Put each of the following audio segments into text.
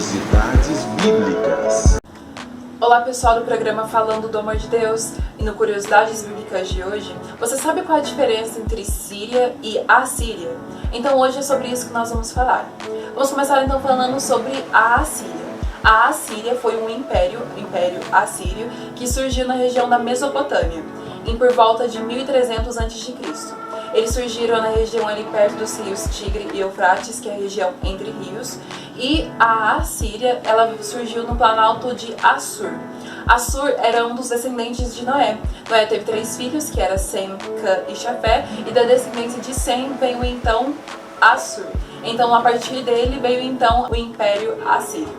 Curiosidades Bíblicas. Olá pessoal do programa Falando do Amor de Deus, e no Curiosidades Bíblicas de hoje, você sabe qual é a diferença entre Síria e Assíria? Então hoje é sobre isso que nós vamos falar. Vamos começar então falando sobre a Assíria. A Assíria foi um império assírio, que surgiu na região da Mesopotâmia, em por volta de 1300 a.C. Eles surgiram na região ali perto dos rios Tigre e Eufrates, que é a região entre rios, e a Assíria, ela surgiu no planalto de Assur. Assur era um dos descendentes de Noé. Noé teve 3 filhos, que era Sem, Cã e Jafé, e da descendência de Sem veio então Assur. Então a partir dele veio então o Império Assírio.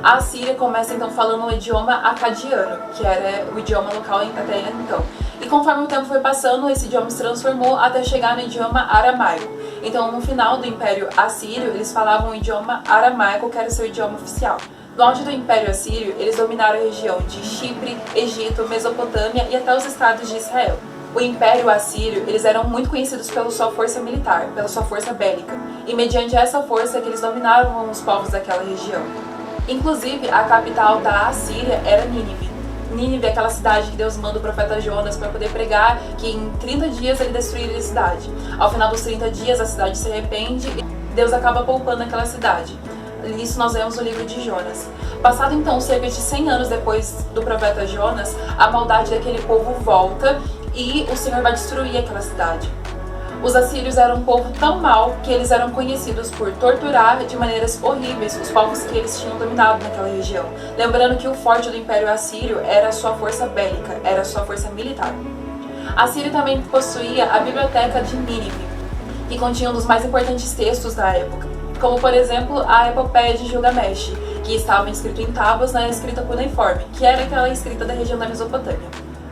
A Assíria começa então falando o idioma acadiano, que era o idioma local até então. E conforme o tempo foi passando, esse idioma se transformou até chegar no idioma aramaico. Então, no final do Império Assírio, eles falavam o idioma aramaico, que era seu idioma oficial. No auge do Império Assírio, eles dominaram a região de Chipre, Egito, Mesopotâmia e até os estados de Israel. O Império Assírio, eles eram muito conhecidos pela sua força militar, pela sua força bélica. E mediante essa força que eles dominaram os povos daquela região. Inclusive, a capital da Assíria era Nínive. Nínive é aquela cidade que Deus manda o profeta Jonas para poder pregar que em 30 dias ele destruiria a cidade. Ao final dos 30 dias, a cidade se arrepende e Deus acaba poupando aquela cidade. Isso nós vemos no livro de Jonas. Passado então cerca de 100 anos depois do profeta Jonas, a maldade daquele povo volta e o Senhor vai destruir aquela cidade. Os assírios eram um povo tão mau que eles eram conhecidos por torturar de maneiras horríveis os povos que eles tinham dominado naquela região. Lembrando que o forte do Império Assírio era a sua força bélica, era a sua força militar. A Síria também possuía a Biblioteca de Nínive, que continha um dos mais importantes textos da época, como por exemplo a Epopeia de Gilgamesh, que estava escrito em tábuas na escrita cuneiforme, que era aquela escrita da região da Mesopotâmia.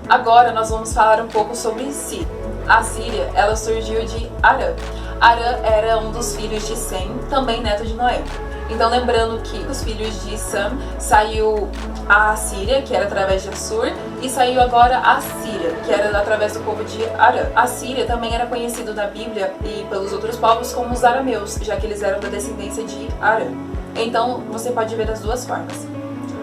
Agora nós vamos falar um pouco sobre Síria. A Síria, ela surgiu de Arã. Arã era um dos filhos de Sem, também neto de Noé. Então lembrando que os filhos de Sam saiu a Síria, que era através de Assur, e saiu agora a Síria, que era através do povo de Arã. A Síria também era conhecido na Bíblia e pelos outros povos como os arameus, já que eles eram da descendência de Arã. Então você pode ver das duas formas.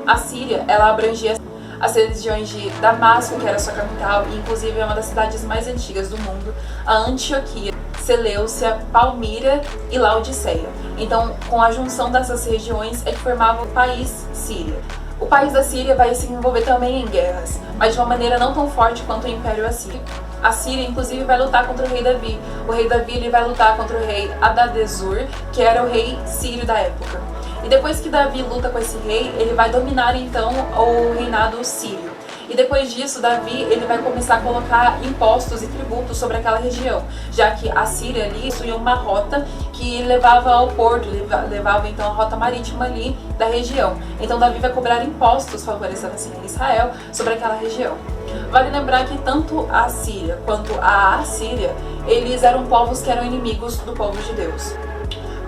A Síria, ela abrangia as regiões de Damasco, que era sua capital, e inclusive é uma das cidades mais antigas do mundo, a Antioquia, Seleucia, Palmira e Laodiceia. Então, com a junção dessas regiões é que formava o país Síria. O país da Síria vai se envolver também em guerras, mas de uma maneira não tão forte quanto o Império Assírio. A Síria, inclusive, vai lutar contra o rei Davi. O rei Davi ele vai lutar contra o rei Adadezur, que era o rei sírio da época. E depois que Davi luta com esse rei, ele vai dominar então o reinado sírio. E depois disso, Davi ele vai começar a colocar impostos e tributos sobre aquela região, já que a Síria ali possuía uma rota que levava ao porto, levava então a rota marítima ali da região. Então Davi vai cobrar impostos, favorecendo assim Israel, sobre aquela região. Vale lembrar que tanto a Síria quanto a Assíria, eles eram povos que eram inimigos do povo de Deus.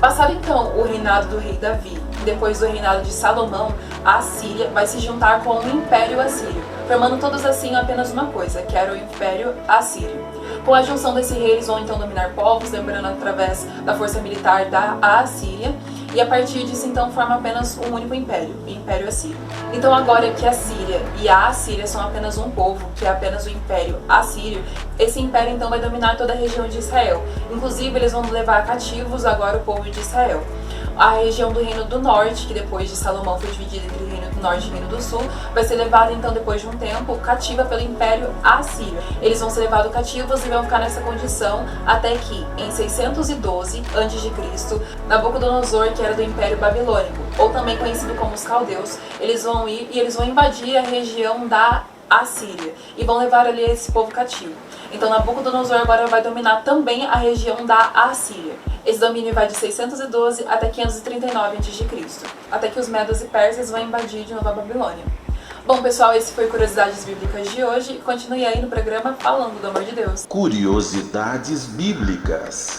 Passado então o reinado do rei Davi, depois do reinado de Salomão, a Assíria vai se juntar com o Império Assírio, formando todos assim apenas uma coisa, que era o Império Assírio. Com a junção desse rei, eles vão então dominar povos, lembrando através da força militar da Assíria, e a partir disso então forma apenas um único império, o Império Assírio. Então agora que a Síria e a Assíria são apenas um povo, que é apenas o Império Assírio, esse império então vai dominar toda a região de Israel. Inclusive eles vão levar cativos agora o povo de Israel. A região do Reino do Norte, que depois de Salomão foi dividida entre o Reino do Norte e o Reino do Sul, vai ser levada então depois de um tempo cativa pelo Império Assírio. Eles vão ser levados cativos e vão ficar nessa condição até que em 612 a.C., Nabucodonosor, que era do Império Babilônico, ou também conhecido como os caldeus, eles vão ir e eles vão invadir a região da Assíria e vão levar ali esse povo cativo. Então Nabucodonosor agora vai dominar também a região da Assíria. Esse domínio vai de 612 até 539 a.C., até que os medos e persas vão invadir de novo a Babilônia. Bom pessoal, esse foi Curiosidades Bíblicas de hoje. Continue aí no programa Falando do Amor de Deus. Curiosidades Bíblicas.